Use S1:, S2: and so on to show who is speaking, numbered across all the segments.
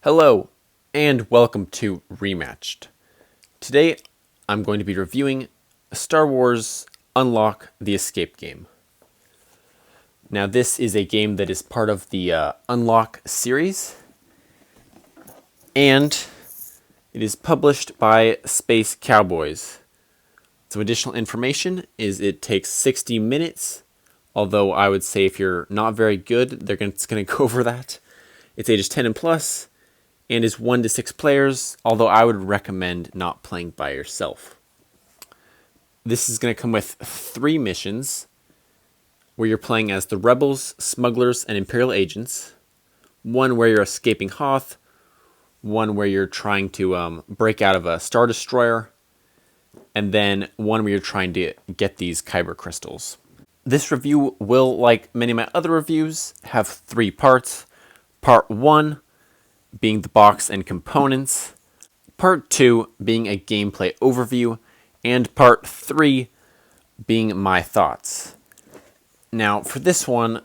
S1: Hello, and welcome to Rematched. Today, I'm going to be reviewing Star Wars Unlock the Escape game. Now, this is a game that is part of the Unlock series, and it is published by Space Cowboys. Some additional information is it takes 60 minutes, although I would say if you're not very good, it's going to go over that. It's ages 10 and plus, and is 1 to 6 players, although I would recommend not playing by yourself. This is going to come with 3 missions, where you're playing as the Rebels, Smugglers, and Imperial Agents. 1 where you're escaping Hoth, 1 where you're trying to break out of a Star Destroyer, and then 1 where you're trying to get these Kyber crystals. This review will, like many of my other reviews, have 3 parts. Part 1 being the box and components, part 2 being a gameplay overview, and part 3 being my thoughts. Now, for this one,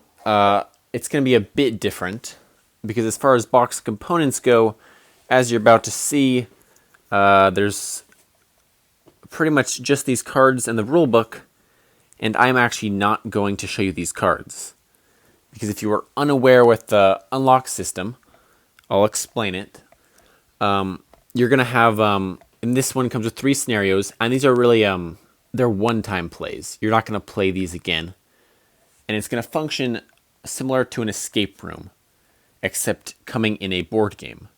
S1: it's going to be a bit different, because as far as box components go, as you're about to see, there's pretty much just these cards and the rulebook, and I'm actually not going to show you these cards. Because if you are unaware with the unlock system, I'll explain it. You're going to have, and this one comes with 3 scenarios, and these are really, they're one-time plays. You're not going to play these again. And it's going to function similar to an escape room, except coming in a board game.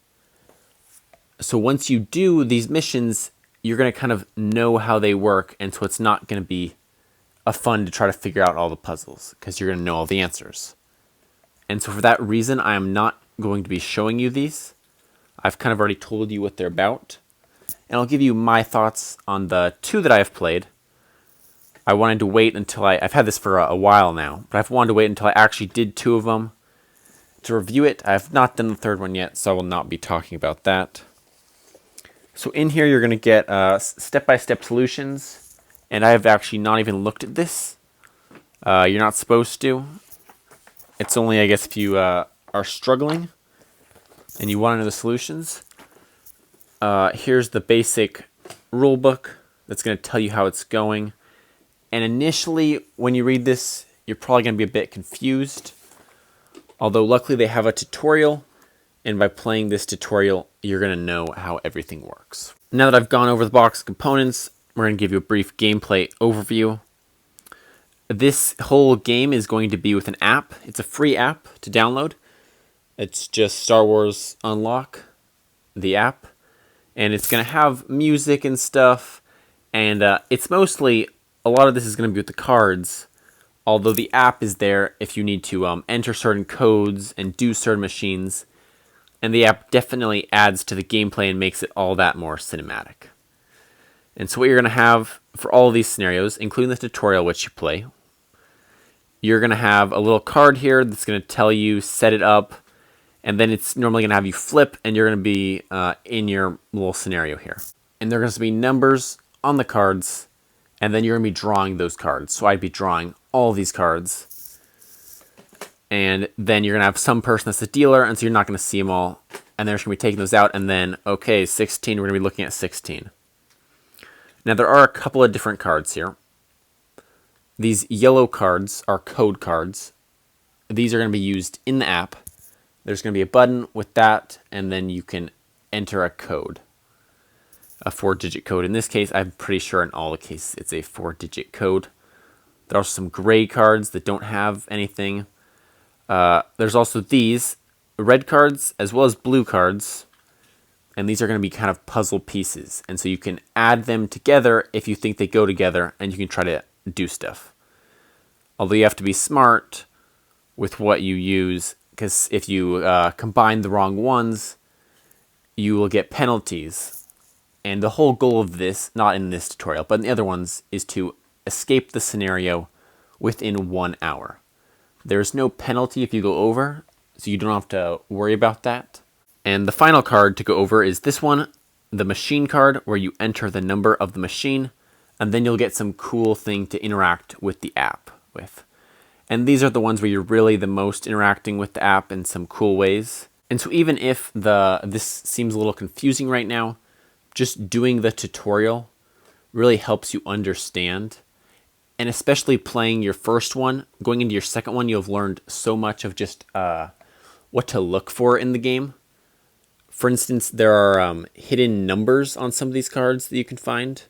S1: So once you do these missions, you're going to kind of know how they work, and so it's not going to be fun to try to figure out all the puzzles, because you're going to know all the answers. And so for that reason, I am not going to be showing you these. I've kind of already told you what they're about. And I'll give you my thoughts on the 2 that I've played. I wanted to wait until I've had this for a while now, but I've wanted to wait until I actually did 2 of them to review it. I have not done the 3rd one yet, so I will not be talking about that. So in here, you're going to get step-by-step solutions, and I have actually not even looked at this. You're not supposed to. It's only, I guess, if you are struggling and you want to know the solutions. Here's the basic rule book that's going to tell you how it's going. And initially, when you read this, you're probably going to be a bit confused. Although, luckily, they have a tutorial. And by playing this tutorial, you're going to know how everything works. Now that I've gone over the box components, we're going to give you a brief gameplay overview. This whole game is going to be with an app. It's a free app to download. It's just Star Wars Unlock, the app. And it's going to have music and stuff. And it's mostly, a lot of this is going to be with the cards. Although the app is there if you need to enter certain codes and do certain machines. And the app definitely adds to the gameplay and makes it all that more cinematic. And so what you're going to have for all of these scenarios, including the tutorial which you play, you're going to have a little card here that's going to tell you, set it up, and then it's normally going to have you flip, and you're going to be in your little scenario here. And there are going to be numbers on the cards, and then you're going to be drawing those cards. So I'd be drawing all these cards, and then you're going to have some person that's the dealer, and so you're not going to see them all, and they're just going to be taking those out, and then, okay, 16, we're going to be looking at 16. Now, there are a couple of different cards here. These yellow cards are code cards. These are going to be used in the app. There's going to be a button with that, and then you can enter a code. A 4-digit code. In this case, I'm pretty sure in all the cases it's a 4-digit code. There are also some gray cards that don't have anything. There's also these red cards as well as blue cards. And these are going to be kind of puzzle pieces. And so you can add them together if you think they go together, and you can try to do stuff. Although you have to be smart with what you use, because if you combine the wrong ones, you will get penalties. And the whole goal of this, not in this tutorial, but in the other ones, is to escape the scenario within 1 hour. There's no penalty if you go over, so you don't have to worry about that. And the final card to go over is this one, the machine card, where you enter the number of the machine, and then you'll get some cool thing to interact with the app with. And these are the ones where you're really the most interacting with the app in some cool ways. And so even if this seems a little confusing right now, just doing the tutorial really helps you understand. And especially playing your first one, going into your second one, you'll have learned so much of just what to look for in the game. For instance, there are hidden numbers on some of these cards that you can find,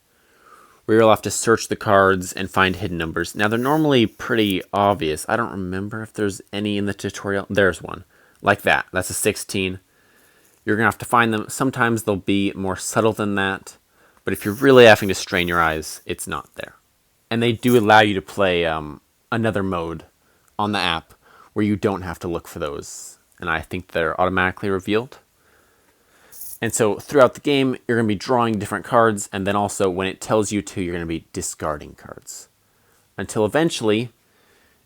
S1: where you'll have to search the cards and find hidden numbers. Now, they're normally pretty obvious. I don't remember if there's any in the tutorial. There's one. Like that. That's a 16. You're going to have to find them. Sometimes they'll be more subtle than that. But if you're really having to strain your eyes, it's not there. And they do allow you to play another mode on the app where you don't have to look for those. And I think they're automatically revealed. And so throughout the game, you're going to be drawing different cards. And then also when it tells you to, you're going to be discarding cards. Until eventually,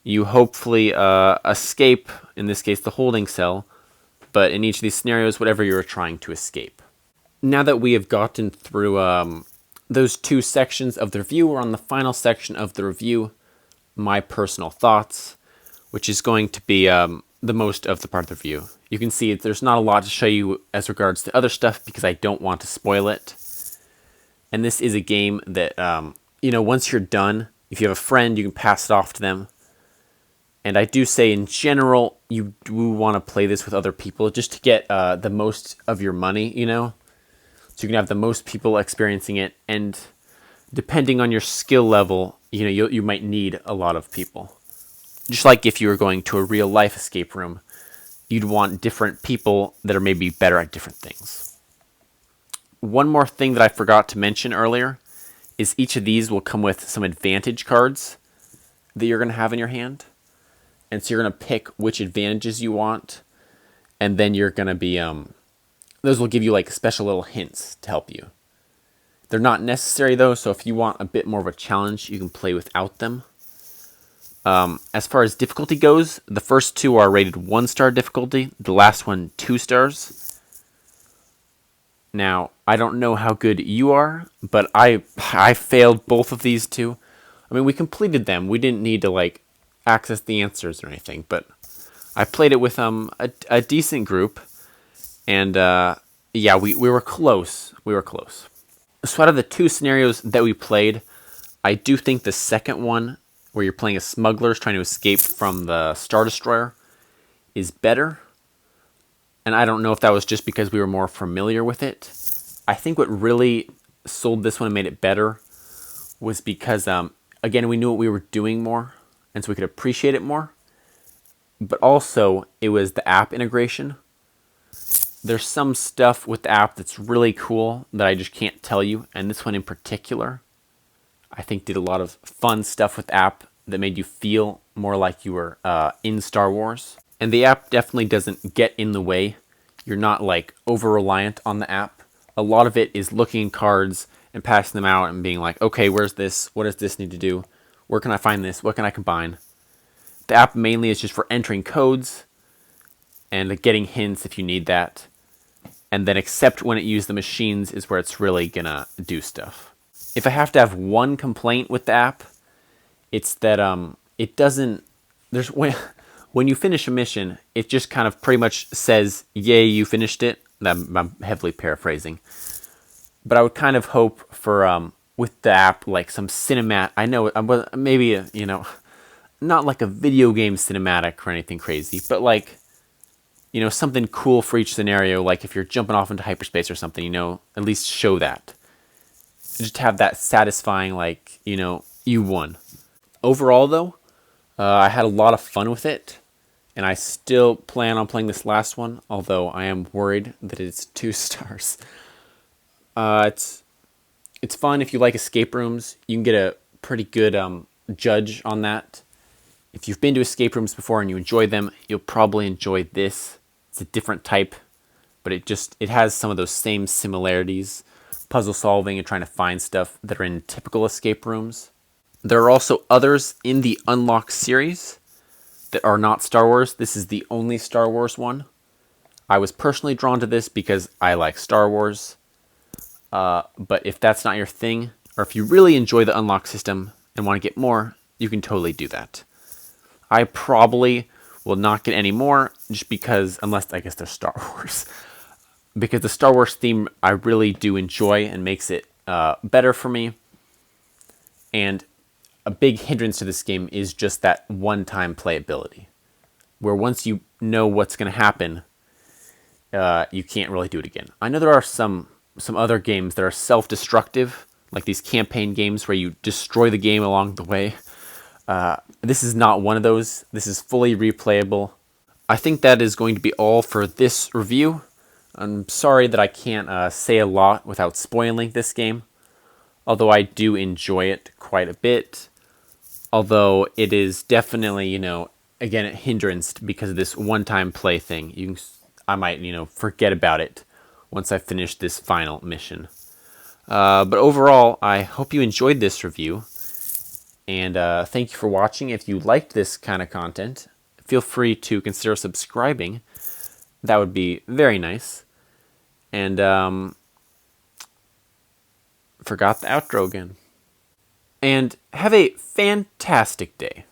S1: you hopefully escape, in this case, the holding cell. But in each of these scenarios, whatever you're trying to escape. Now that we have gotten through those two sections of the review, we're on the final section of the review, my personal thoughts, which is going to be the most of the part of the review. You can see there's not a lot to show you as regards to other stuff because I don't want to spoil it. And this is a game that, once you're done, if you have a friend, you can pass it off to them. And I do say, in general, you do want to play this with other people just to get the most of your money, So you can have the most people experiencing it. And depending on your skill level, you might need a lot of people. Just like if you were going to a real-life escape room, you'd want different people that are maybe better at different things. One more thing that I forgot to mention earlier is each of these will come with some advantage cards that you're going to have in your hand. And so you're going to pick which advantages you want. And then you're going to be, those will give you like special little hints to help you. They're not necessary though, so if you want a bit more of a challenge, you can play without them. As far as difficulty goes, the first two are rated 1-star difficulty, the last one 2 stars. Now, I don't know how good you are, but I failed both of these two. I mean, we completed them. We didn't need to access the answers or anything, but I played it with a decent group, and we were close. We were close. So out of the two scenarios that we played, I do think the second one, where you're playing as smugglers trying to escape from the Star Destroyer, is better. And I don't know if that was just because we were more familiar with it. I think what really sold this one and made it better was because, again, we knew what we were doing more, and so we could appreciate it more. But also, it was the app integration. There's some stuff with the app that's really cool that I just can't tell you, and this one in particular, I think did a lot of fun stuff with the app that made you feel more like you were in Star Wars. And the app definitely doesn't get in the way. You're not over-reliant on the app. A lot of it is looking at cards and passing them out and being like, okay, where's this? What does this need to do? Where can I find this? What can I combine? The app mainly is just for entering codes and getting hints if you need that. And then except when it uses the machines is where it's really gonna do stuff. If I have to have one complaint with the app, it's that it doesn't, when you finish a mission, it just kind of pretty much says, yay, you finished it. I'm heavily paraphrasing. But I would kind of hope for, with the app, some cinematic, I know, maybe, not like a video game cinematic or anything crazy, but something cool for each scenario, like if you're jumping off into hyperspace or something, at least show that. Just have that satisfying, you won. Overall, though, I had a lot of fun with it, and I still plan on playing this last one, although I am worried that it's 2 stars. It's fun if you like escape rooms. You can get a pretty good judge on that. If you've been to escape rooms before and you enjoy them, you'll probably enjoy this. It's a different type, but it has some of those same similarities, puzzle solving and trying to find stuff that are in typical escape rooms. There are also others in the Unlock series that are not Star Wars. This is the only Star Wars one. I was personally drawn to this because I like Star Wars. But if that's not your thing, or if you really enjoy the Unlock system and want to get more, you can totally do that. I probably will not get any more, just because, unless I guess they're Star Wars. Because the Star Wars theme I really do enjoy and makes it better for me. And a big hindrance to this game is just that one-time playability, where once you know what's going to happen, you can't really do it again. I know there are some other games that are self-destructive, like these campaign games where you destroy the game along the way. This is not one of those. This is fully replayable. I think that is going to be all for this review. I'm sorry that I can't say a lot without spoiling this game, although I do enjoy it quite a bit. Although it is definitely, again, a hindrance because of this one-time play thing. I might, forget about it once I finish this final mission. But overall, I hope you enjoyed this review. And thank you for watching. If you liked this kind of content, feel free to consider subscribing. That would be very nice. And forgot the outro again. And have a fantastic day.